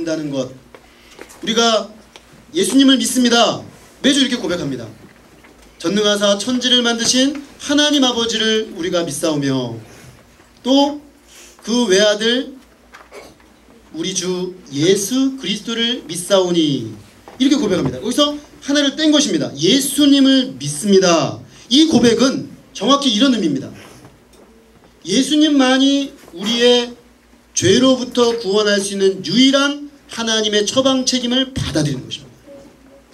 믿는다는 것. 우리가 예수님을 믿습니다. 매주 이렇게 고백합니다. 전능하사 천지를 만드신 하나님 아버지를 우리가 믿사오며 또 그 외아들 우리 주 예수 그리스도를 믿사오니 이렇게 고백합니다. 여기서 하나를 뗀 것입니다. 예수님을 믿습니다. 이 고백은 정확히 이런 의미입니다. 예수님만이 우리의 죄로부터 구원할 수 있는 유일한 하나님의 처방 책임을 받아들이는 것입니다.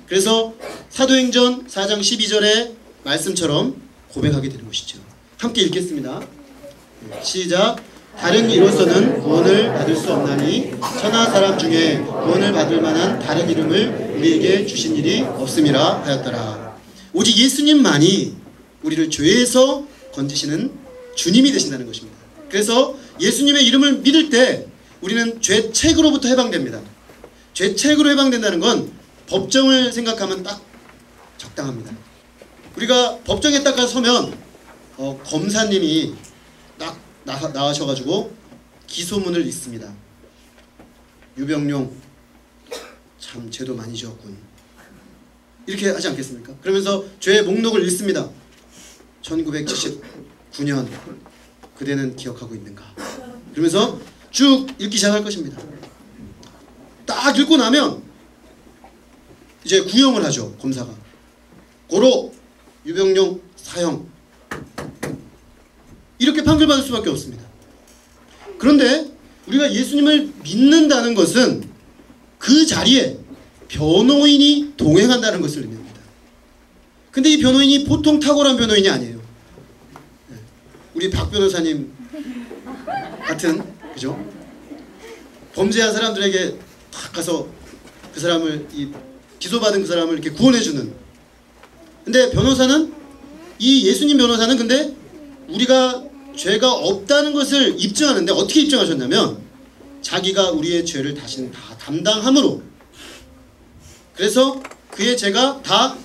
그래서 사도행전 4장 12절의 말씀처럼 고백하게 되는 것이죠. 함께 읽겠습니다. 시작. 다른 이로서는 구원을 받을 수 없나니 천하 사람 중에 구원을 받을 만한 다른 이름을 우리에게 주신 일이 없음이라 하였더라. 오직 예수님만이 우리를 죄에서 건지시는 주님이 되신다는 것입니다. 그래서 예수님의 이름을 믿을 때 우리는 죄책으로부터 해방됩니다. 죄책으로 해방된다는 건 법정을 생각하면 딱 적당합니다. 우리가 법정에 딱 가서 서면 검사님이 딱 나와셔가지고 기소문을 읽습니다. 유병룡 참 죄도 많이 지었군 이렇게 하지 않겠습니까? 그러면서 죄의 목록을 읽습니다. 1979년 그대는 기억하고 있는가? 그러면서 쭉 읽기 시작할 것입니다. 딱 읽고 나면 이제 구형을 하죠. 검사가 고로 유병룡 사형 이렇게 판결받을 수밖에 없습니다. 그런데 우리가 예수님을 믿는다는 것은 그 자리에 변호인이 동행한다는 것을 의미합니다. 근데 이 변호인이 보통 탁월한 변호인이 아니에요. 우리 박 변호사님 같은, 그죠? 범죄한 사람들에게 탁 가서 그 사람을, 기소받은 그 사람을 이렇게 구원해주는. 근데 변호사는, 이 예수님 변호사는 근데 우리가 죄가 없다는 것을 입증하는데 어떻게 입증하셨냐면 자기가 우리의 죄를 다시는 다 담당함으로, 그래서 그의 죄가 다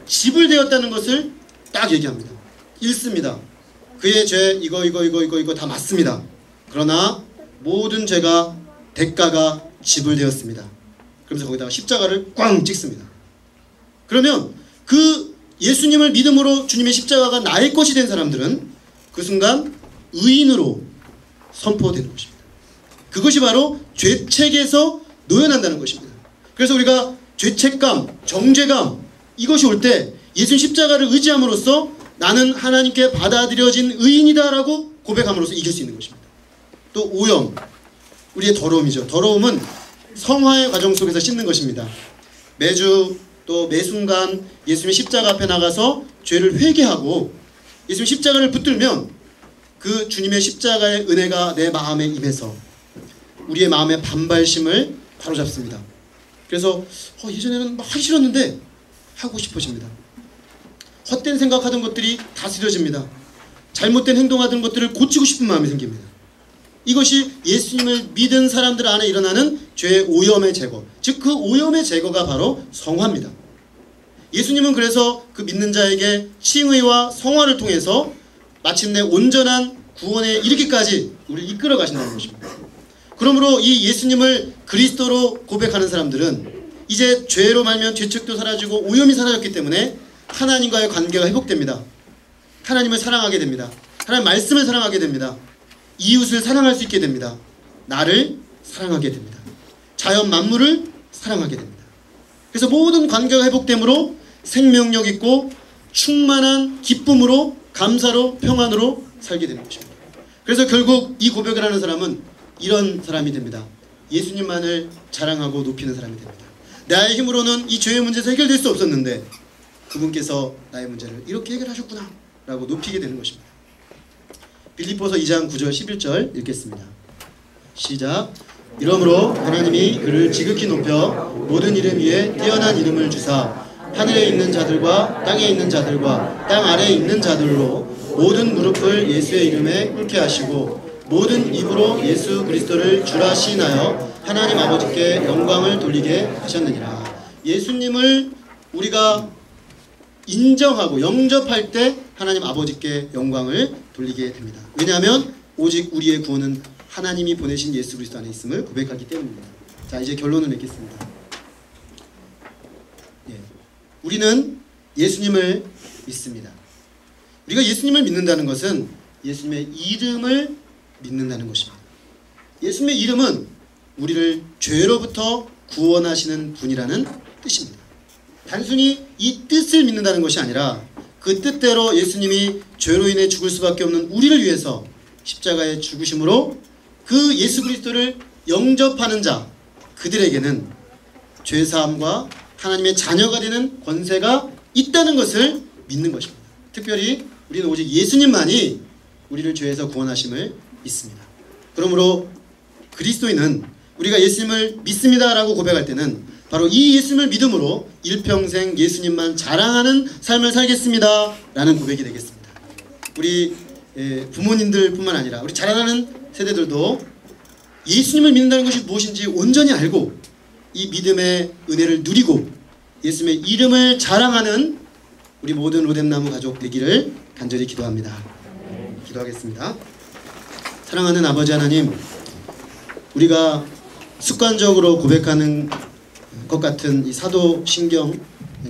지불되었다는 것을 딱 얘기합니다. 읽습니다. 그의 죄 이거 다 맞습니다. 그러나 모든 죄가 대가가 지불되었습니다. 그러면서 거기다가 십자가를 꽝 찍습니다. 그러면 그 예수님을 믿음으로 주님의 십자가가 나의 것이 된 사람들은 그 순간 의인으로 선포되는 것입니다. 그것이 바로 죄책에서 노연한다는 것입니다. 그래서 우리가 죄책감, 정죄감 이것이 올 때 예수님 십자가를 의지함으로써 나는 하나님께 받아들여진 의인이다라고 고백함으로써 이길 수 있는 것입니다. 또 오염, 우리의 더러움이죠. 더러움은 성화의 과정 속에서 씻는 것입니다. 매주 또 매순간 예수님의 십자가 앞에 나가서 죄를 회개하고 예수님 십자가를 붙들면 그 주님의 십자가의 은혜가 내 마음에 임해서 우리의 마음의 반발심을 바로잡습니다. 그래서 예전에는 막 하기 싫었는데 하고 싶어집니다. 헛된 생각하던 것들이 다스려집니다. 잘못된 행동하던 것들을 고치고 싶은 마음이 생깁니다. 이것이 예수님을 믿은 사람들 안에 일어나는 죄의 오염의 제거, 즉 그 오염의 제거가 바로 성화입니다. 예수님은 그래서 그 믿는 자에게 칭의와 성화를 통해서 마침내 온전한 구원에 이르기까지 우리를 이끌어 가신다는 것입니다. 그러므로 이 예수님을 그리스도로 고백하는 사람들은 이제 죄로 말면 죄책도 사라지고 오염이 사라졌기 때문에 하나님과의 관계가 회복됩니다. 하나님을 사랑하게 됩니다. 하나님 말씀을 사랑하게 됩니다. 이웃을 사랑할 수 있게 됩니다. 나를 사랑하게 됩니다. 자연 만물을 사랑하게 됩니다. 그래서 모든 관계가 회복되므로 생명력 있고 충만한 기쁨으로 감사로 평안으로 살게 되는 것입니다. 그래서 결국 이 고백을 하는 사람은 이런 사람이 됩니다. 예수님만을 자랑하고 높이는 사람이 됩니다. 나의 힘으로는 이 죄의 문제에서 해결될 수 없었는데 그분께서 나의 문제를 이렇게 해결하셨구나 라고 높이게 되는 것입니다. 빌립보서 2장 9절 11절 읽겠습니다. 시작. 이러므로 하나님이 그를 지극히 높여 모든 이름 위에 뛰어난 이름을 주사 하늘에 있는 자들과 땅에 있는 자들과 땅 아래에 있는 자들로 모든 무릎을 예수의 이름에 꿇게 하시고 모든 입으로 예수 그리스도를 주라 시인하여 하나님 아버지께 영광을 돌리게 하셨느니라. 예수님을 우리가 인정하고 영접할 때 하나님 아버지께 영광을 돌리게 됩니다. 왜냐하면 오직 우리의 구원은 하나님이 보내신 예수 그리스도 안에 있음을 고백하기 때문입니다. 자, 이제 결론을 맺겠습니다. 우리는 예수님을 믿습니다. 우리가 예수님을 믿는다는 것은 예수님의 이름을 믿는다는 것입니다. 예수님의 이름은 우리를 죄로부터 구원하시는 분이라는 뜻입니다. 단순히 이 뜻을 믿는다는 것이 아니라 그 뜻대로 예수님이 죄로 인해 죽을 수밖에 없는 우리를 위해서 십자가에 죽으심으로 그 예수 그리스도를 영접하는 자, 그들에게는 죄사함과 하나님의 자녀가 되는 권세가 있다는 것을 믿는 것입니다. 특별히 우리는 오직 예수님만이 우리를 죄에서 구원하심을 믿습니다. 그러므로 그리스도인은 우리가 예수님을 믿습니다라고 고백할 때는 바로 이 예수님을 믿음으로 일평생 예수님만 자랑하는 삶을 살겠습니다 라는 고백이 되겠습니다. 우리 부모님들 뿐만 아니라 우리 자라나는 세대들도 예수님을 믿는다는 것이 무엇인지 온전히 알고 이 믿음의 은혜를 누리고 예수님의 이름을 자랑하는 우리 모든 로뎀나무 가족 되기를 간절히 기도합니다. 기도하겠습니다. 사랑하는 아버지 하나님, 우리가 습관적으로 고백하는 것 같은 이 사도신경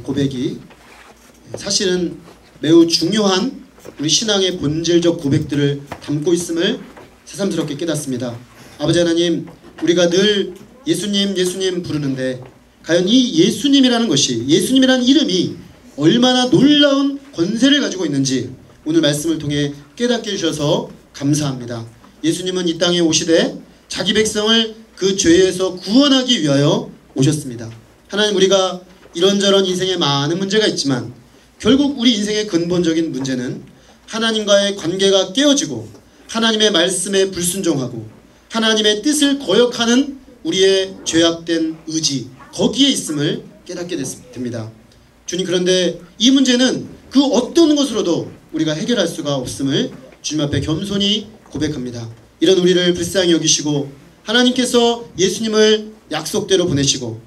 고백이 사실은 매우 중요한 우리 신앙의 본질적 고백들을 담고 있음을 새삼스럽게 깨닫습니다. 아버지 하나님, 우리가 늘 예수님 예수님 부르는데 과연 이 예수님이라는 것이, 예수님이라는 이름이 얼마나 놀라운 권세를 가지고 있는지 오늘 말씀을 통해 깨닫게 해주셔서 감사합니다. 예수님은 이 땅에 오시되 자기 백성을 그 죄에서 구원하기 위하여 오셨습니다. 하나님, 우리가 이런저런 인생에 많은 문제가 있지만 결국 우리 인생의 근본적인 문제는 하나님과의 관계가 깨어지고 하나님의 말씀에 불순종하고 하나님의 뜻을 거역하는 우리의 죄악된 의지, 거기에 있음을 깨닫게 됩니다. 주님, 그런데 이 문제는 그 어떤 것으로도 우리가 해결할 수가 없음을 주님 앞에 겸손히 고백합니다. 이런 우리를 불쌍히 여기시고 하나님께서 예수님을 약속대로 보내시고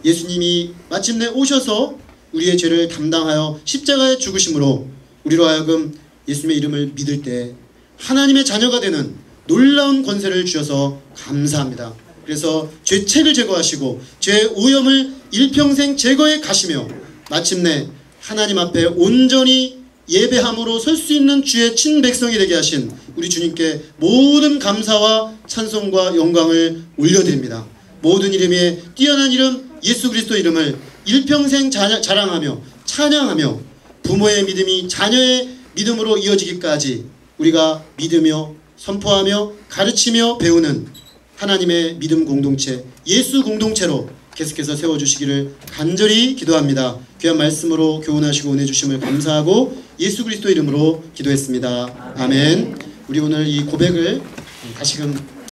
예수님이 마침내 오셔서 우리의 죄를 담당하여 십자가에 죽으심으로 우리로 하여금 예수님의 이름을 믿을 때 하나님의 자녀가 되는 놀라운 권세를 주셔서 감사합니다. 그래서 죄책을 제거하시고 죄 오염을 일평생 제거해 가시며 마침내 하나님 앞에 온전히 예배함으로 설 수 있는 주의 친백성이 되게 하신 우리 주님께 모든 감사와 찬송과 영광을 올려드립니다. 모든 이름에 뛰어난 이름 예수 그리스도 이름을 일평생 자랑하며 찬양하며 부모의 믿음이 자녀의 믿음으로 이어지기까지 우리가 믿으며 선포하며 가르치며 배우는 하나님의 믿음 공동체, 예수 공동체로 계속해서 세워주시기를 간절히 기도합니다. 귀한 말씀으로 교훈하시고 은혜 주심을 감사하고 예수 그리스도 이름으로 기도했습니다. 아멘. 우리 오늘 이 고백을 다시금